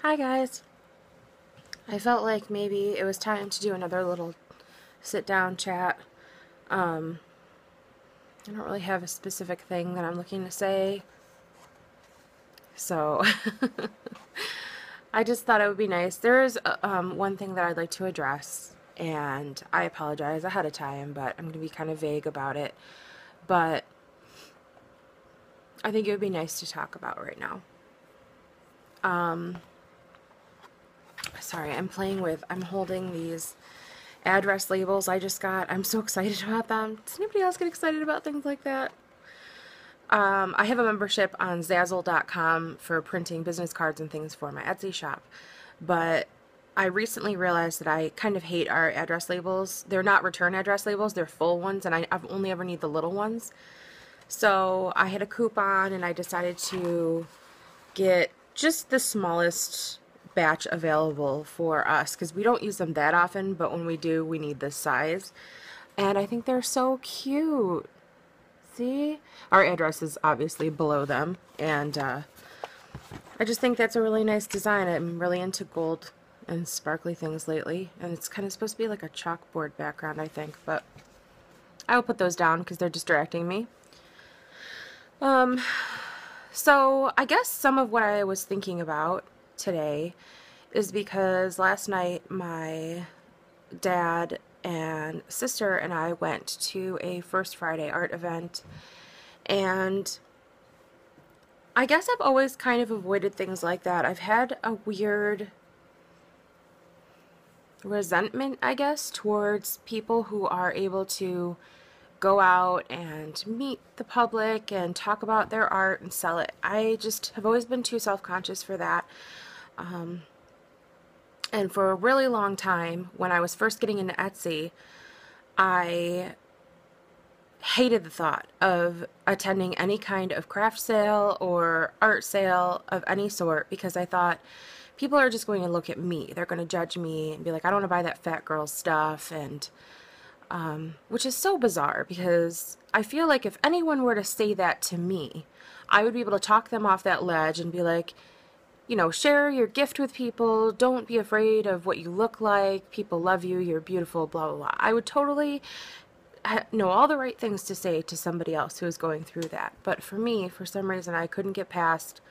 Hi guys. I felt like maybe it was time to do another little sit down chat. Um, I don't really have a specific thing that I'm looking to say, so I just thought it would be nice. There is one thing that I'd like to address, and I apologize ahead of time, but I'm going to be kind of vague about it. But I think it would be nice to talk about right now. Sorry, I'm holding these address labels I just got. I'm so excited about them. Does anybody else get excited about things like that? I have a membership on Zazzle.com for printing business cards and things for my Etsy shop. But I recently realized that I kind of hate our address labels. They're not return address labels, they're full ones, and I've only ever need the little ones. So I had a coupon and I decided to get just the smallest batch available for us because we don't use them that often, but when we do, we need this size. And I think they're so cute. See? Our address is obviously below them, and I just think that's a really nice design. I'm really into gold and sparkly things lately, and it's kind of supposed to be like a chalkboard background, I think, but I will put those down because they're distracting me. So I guess some of what I was thinking about today is because last night my dad and sister and I went to a First Friday art event, and I guess I've always kind of avoided things like that. I've had a weird resentment, I guess, towards people who are able to go out and meet the public and talk about their art and sell it. I just have always been too self-conscious for that. And for a really long time, when I was first getting into Etsy, I hated the thought of attending any kind of craft sale or art sale of any sort because I thought people are just going to look at me. They're going to judge me and be like, I don't want to buy that fat girl stuff, and which is so bizarre because I feel like if anyone were to say that to me, I would be able to talk them off that ledge and be like, you know, share your gift with people. Don't be afraid of what you look like. People love you. You're beautiful, blah, blah, blah. I would totally know all the right things to say to somebody else who is going through that. But for me, for some reason, I couldn't get past,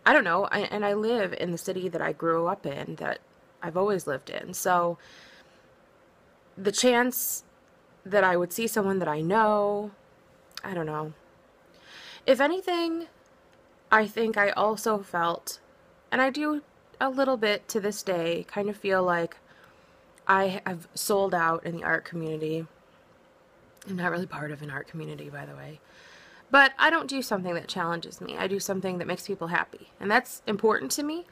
I don't know, and I live in the city that I grew up in, that I've always lived in. So the chance that I would see someone that I know, I don't know. If anything, I think I also felt, and I do a little bit to this day, kind of feel like I have sold out in the art community. I'm not really part of an art community, by the way. But I don't do something that challenges me. I do something that makes people happy. And that's important to me,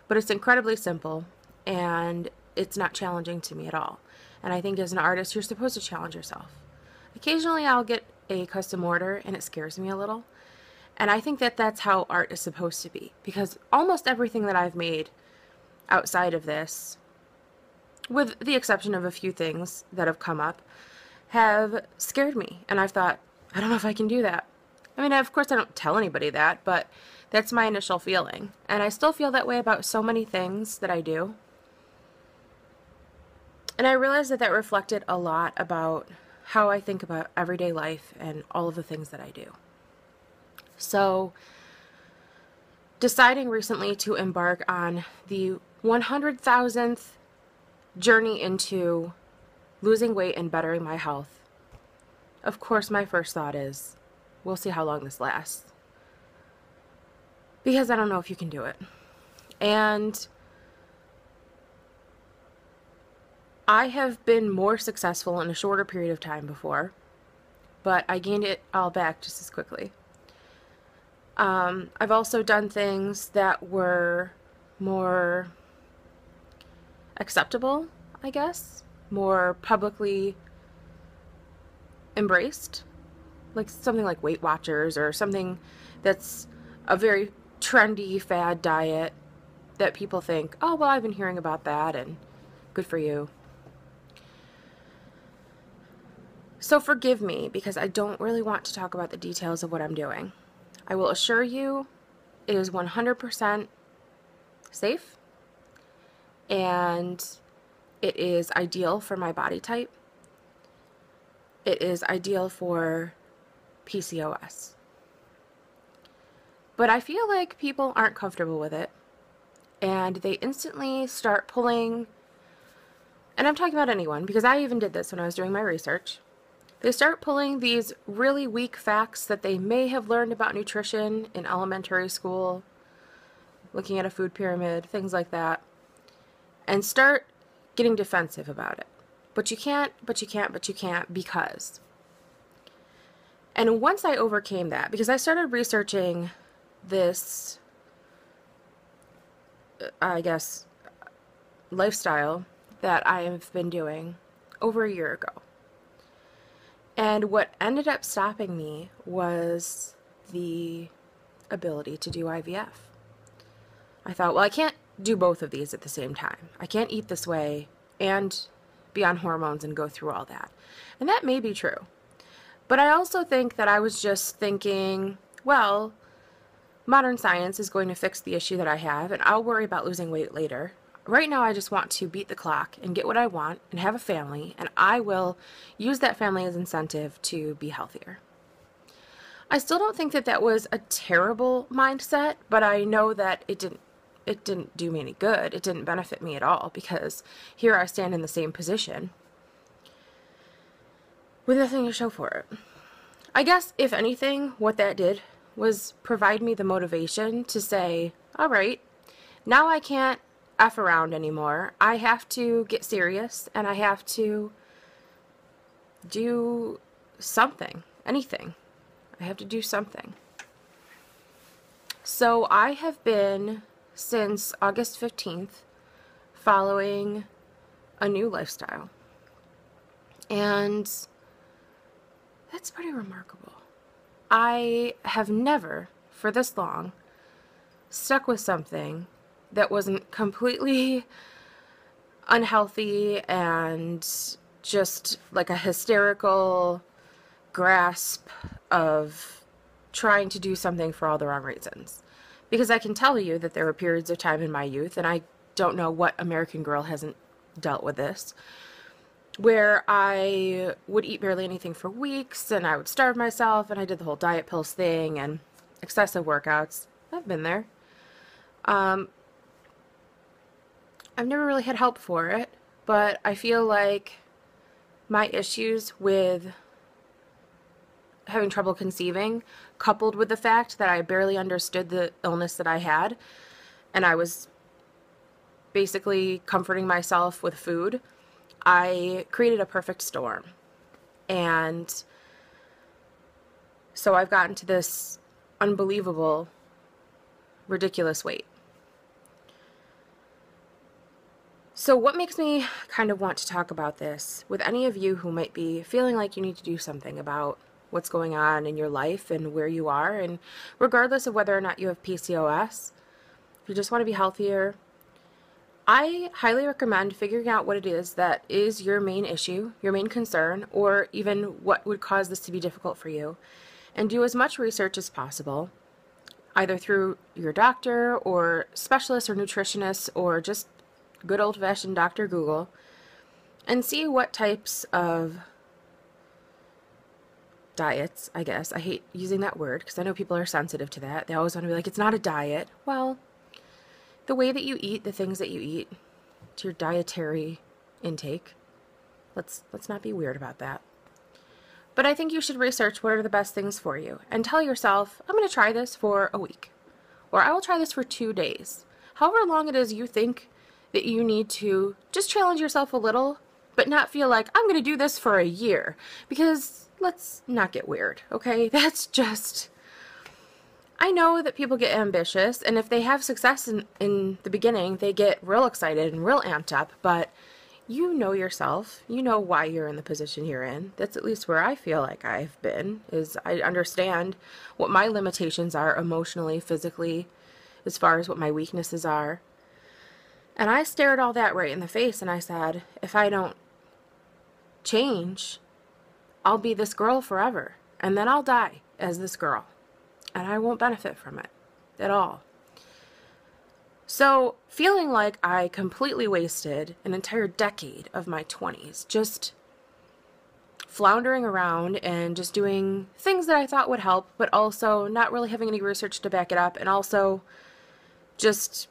but it's incredibly simple, and it's not challenging to me at all. And I think as an artist, you're supposed to challenge yourself. Occasionally I'll get a custom order, and it scares me a little. And I think that that's how art is supposed to be, because almost everything that I've made outside of this, with the exception of a few things that have come up, have scared me. And I've thought, I don't know if I can do that. I mean, of course I don't tell anybody that, but that's my initial feeling. And I still feel that way about so many things that I do. And I realized that that reflected a lot about how I think about everyday life and all of the things that I do. So, deciding recently to embark on the 100,000th journey into losing weight and bettering my health, of course my first thought is, we'll see how long this lasts. Because I don't know if you can do it. And I have been more successful in a shorter period of time before, but I gained it all back just as quickly. I've also done things that were more acceptable, I guess, more publicly embraced, like something like Weight Watchers or something that's a very trendy fad diet that people think, oh, well, I've been hearing about that and good for you. So forgive me because I don't really want to talk about the details of what I'm doing. I will assure you it is 100% safe, and it is ideal for my body type. It is ideal for PCOS. But I feel like people aren't comfortable with it, and they instantly start pulling, and I'm talking about anyone, because I even did this when I was doing my research. They start pulling these really weak facts that they may have learned about nutrition in elementary school, looking at a food pyramid, things like that, and start getting defensive about it. But you can't, but you can't, but you can't, because. And once I overcame that, because I started researching this, I guess, lifestyle that I have been doing over a year ago. And what ended up stopping me was the ability to do IVF. I thought, well, I can't do both of these at the same time. I can't eat this way and be on hormones and go through all that. And that may be true. But I also think that I was just thinking, well, modern science is going to fix the issue that I have, and I'll worry about losing weight later. Right now, I just want to beat the clock and get what I want and have a family, and I will use that family as incentive to be healthier. I still don't think that that was a terrible mindset, but I know that it didn't do me any good. It didn't benefit me at all, because here I stand in the same position with nothing to show for it. I guess, if anything, what that did was provide me the motivation to say, all right, now I can't F around anymore. I have to get serious, and I have to do something, anything. I have to do something. So I have been, since August 15th, following a new lifestyle. And that's pretty remarkable. I have never, for this long, stuck with something that wasn't completely unhealthy and just like a hysterical grasp of trying to do something for all the wrong reasons. Because I can tell you that there were periods of time in my youth, and I don't know what American girl hasn't dealt with this, where I would eat barely anything for weeks, and I would starve myself, and I did the whole diet pills thing and excessive workouts. I've been there. I've never really had help for it, but I feel like my issues with having trouble conceiving, coupled with the fact that I barely understood the illness that I had, and I was basically comforting myself with food, I created a perfect storm. And so I've gotten to this unbelievable, ridiculous weight. So what makes me kind of want to talk about this with any of you who might be feeling like you need to do something about what's going on in your life and where you are, and regardless of whether or not you have PCOS, if you just want to be healthier, I highly recommend figuring out what it is that is your main issue, your main concern, or even what would cause this to be difficult for you, and do as much research as possible, either through your doctor or specialist or nutritionist or just good old-fashioned Dr. Google, and see what types of diets, I guess. I hate using that word because I know people are sensitive to that. They always want to be like, it's not a diet. Well, the way that you eat, the things that you eat, it's your dietary intake. Let's not be weird about that. But I think you should research what are the best things for you and tell yourself, I'm going to try this for a week, or I will try this for 2 days. However long it is you think that you need to just challenge yourself a little, but not feel like I'm going to do this for a year, because let's not get weird, okay? That's just, I know that people get ambitious, and if they have success in the beginning, they get real excited and real amped up, but you know yourself, you know why you're in the position you're in. That's at least where I feel like I've been, is I understand what my limitations are emotionally, physically, as far as what my weaknesses are. And I stared all that right in the face, and I said, if I don't change, I'll be this girl forever, and then I'll die as this girl, and I won't benefit from it at all. So, feeling like I completely wasted an entire decade of my 20s just floundering around and just doing things that I thought would help, but also not really having any research to back it up, and also just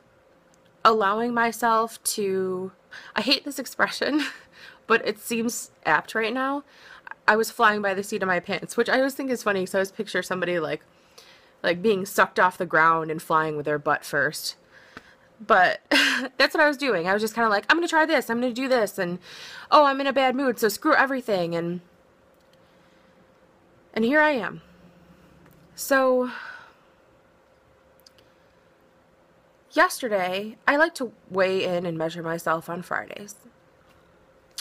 allowing myself to, I hate this expression, but it seems apt right now. I was flying by the seat of my pants, which I always think is funny, so I always picture somebody like being sucked off the ground and flying with their butt first. But that's what I was doing. I was just kind of like, I'm going to try this, I'm going to do this, and oh, I'm in a bad mood, so screw everything, and here I am. So, yesterday, I like to weigh in and measure myself on Fridays.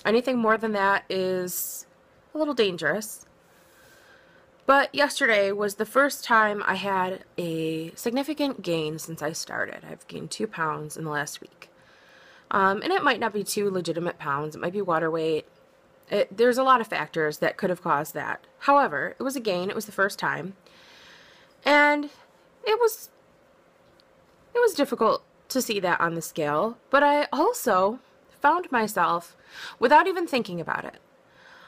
Anything more than that is a little dangerous. But yesterday was the first time I had a significant gain since I started. I've gained 2 pounds in the last week. And it might not be 2 legitimate pounds. It might be water weight. There's a lot of factors that could have caused that. However, it was a gain. It was the first time. And it was difficult to see that on the scale. But I also found myself, without even thinking about it,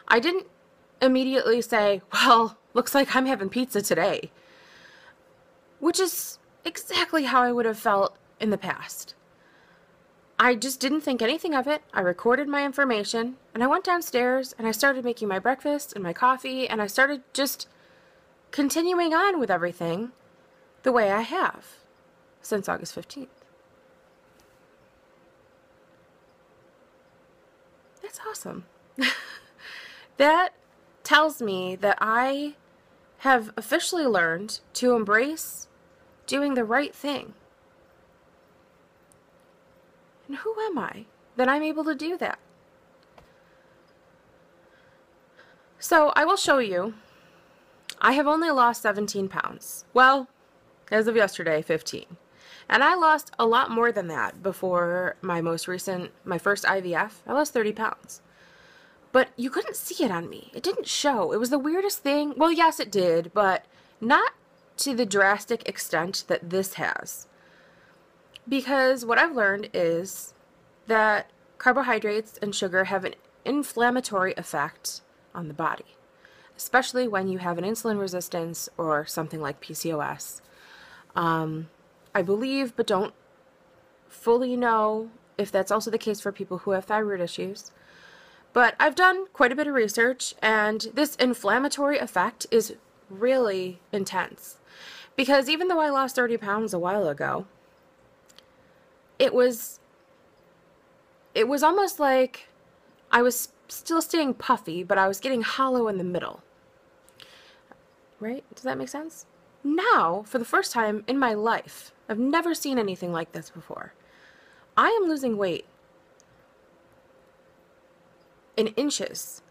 I didn't immediately say, well, looks like I'm having pizza today, which is exactly how I would have felt in the past. I just didn't think anything of it. I recorded my information, and I went downstairs, and I started making my breakfast and my coffee, and I started just continuing on with everything the way I have since August 15th. That's awesome. That tells me that I have officially learned to embrace doing the right thing. And who am I that I'm able to do that? So I will show you. I have only lost 17 pounds. Well, as of yesterday, 15. And I lost a lot more than that before my first IVF. I lost 30 pounds. But you couldn't see it on me. It didn't show. It was the weirdest thing. Well, yes, it did, but not to the drastic extent that this has. Because what I've learned is that carbohydrates and sugar have an inflammatory effect on the body, especially when you have an insulin resistance or something like PCOS. I believe, but don't fully know if that's also the case for people who have thyroid issues. But I've done quite a bit of research, and this inflammatory effect is really intense. Because even though I lost 30 pounds a while ago, it was almost like I was still staying puffy, but I was getting hollow in the middle. Right? Does that make sense? Now, for the first time in my life, I've never seen anything like this before. I am losing weight in inches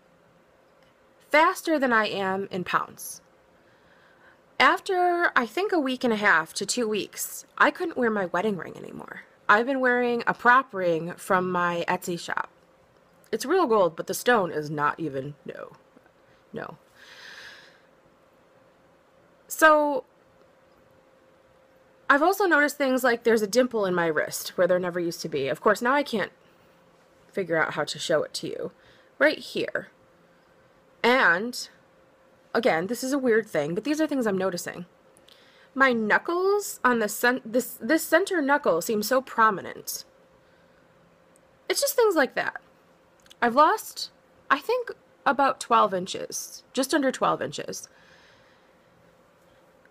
faster than I am in pounds. After, I think, a week and a half to 2 weeks, I couldn't wear my wedding ring anymore. I've been wearing a prop ring from my Etsy shop. It's real gold, but the stone is not even, no. So, I've also noticed things like there's a dimple in my wrist where there never used to be. Of course, now I can't figure out how to show it to you. Right here. And, again, this is a weird thing, but these are things I'm noticing. My knuckles on this center knuckle seems so prominent. It's just things like that. I've lost, I think, about 12 inches, just under 12 inches.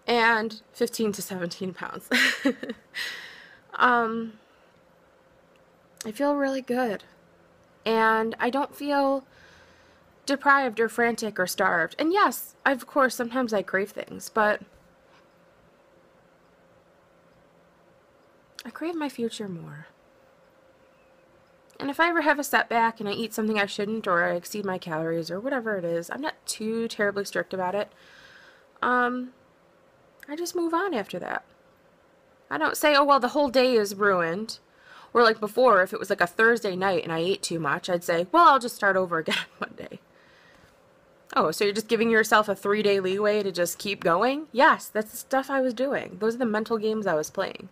And 15 to 17 pounds. I feel really good. And I don't feel deprived or frantic or starved. And yes, of course, sometimes I crave things, but I crave my future more. And if I ever have a setback and I eat something I shouldn't, or I exceed my calories, or whatever it is, I'm not too terribly strict about it. I just move on after that. I don't say, oh, well, the whole day is ruined. Or like before, if it was like a Thursday night and I ate too much, I'd say, well, I'll just start over again Monday. Oh, so you're just giving yourself a 3-day leeway to just keep going? Yes, that's the stuff I was doing. Those are the mental games I was playing.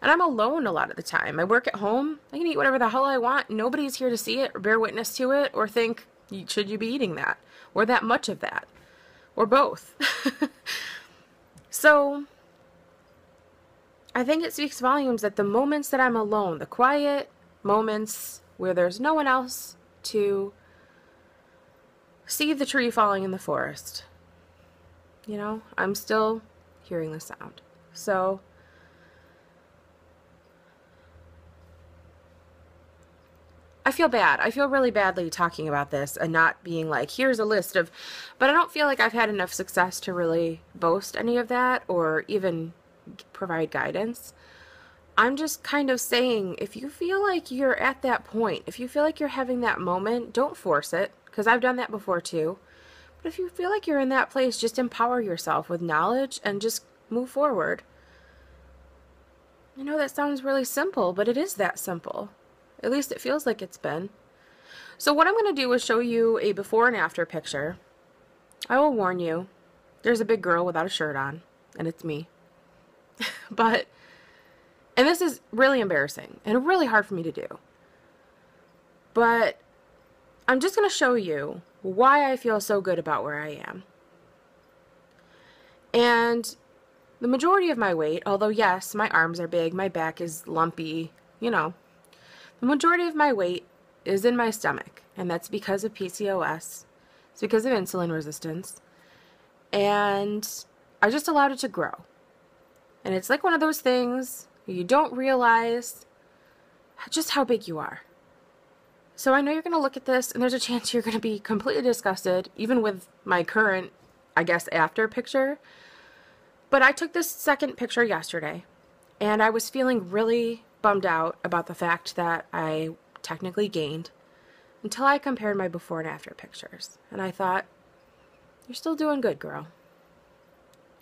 And I'm alone a lot of the time. I work at home. I can eat whatever the hell I want. Nobody's here to see it or bear witness to it or think, should you be eating that? Or that much of that? Or both. So, I think it speaks volumes that the moments that I'm alone, the quiet moments where there's no one else to see the tree falling in the forest, you know, I'm still hearing the sound. So, I feel bad. I feel really badly talking about this and not being like, here's a list of, but I don't feel like I've had enough success to really boast any of that or even provide guidance. I'm just kind of saying, if you feel like you're at that point, if you feel like you're having that moment, don't force it, because I've done that before too. But if you feel like you're in that place, just empower yourself with knowledge and just move forward. I know that sounds really simple, but it is that simple. At least it feels like it's been. So what I'm going to do is show you a before and after picture. I will warn you, there's a big girl without a shirt on, and it's me. And this is really embarrassing and really hard for me to do. But I'm just going to show you why I feel so good about where I am. And the majority of my weight, although yes, my arms are big, my back is lumpy, you know, the majority of my weight is in my stomach, and that's because of PCOS. It's because of insulin resistance. And I just allowed it to grow. And it's like one of those things you don't realize just how big you are. So I know you're going to look at this, and there's a chance you're going to be completely disgusted, even with my current, I guess, after picture. But I took this second picture yesterday, and I was feeling really bummed out about the fact that I technically gained until I compared my before and after pictures. And I thought, you're still doing good, girl.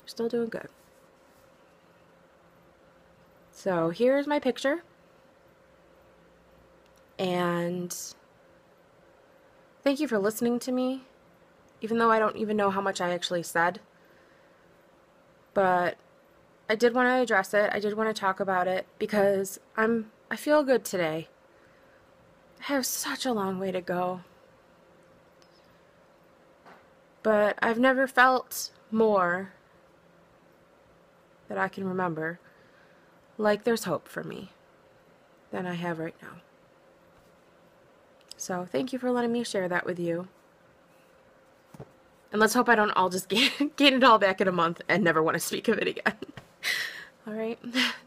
You're still doing good. So here's my picture. And thank you for listening to me, even though I don't even know how much I actually said. But I did want to address it. I did want to talk about it because I feel good today. I have such a long way to go. But I've never felt more that I can remember like there's hope for me than I have right now. So thank you for letting me share that with you. And let's hope I don't all just gain it all back in a month and never want to speak of it again. All right.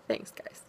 Thanks, guys.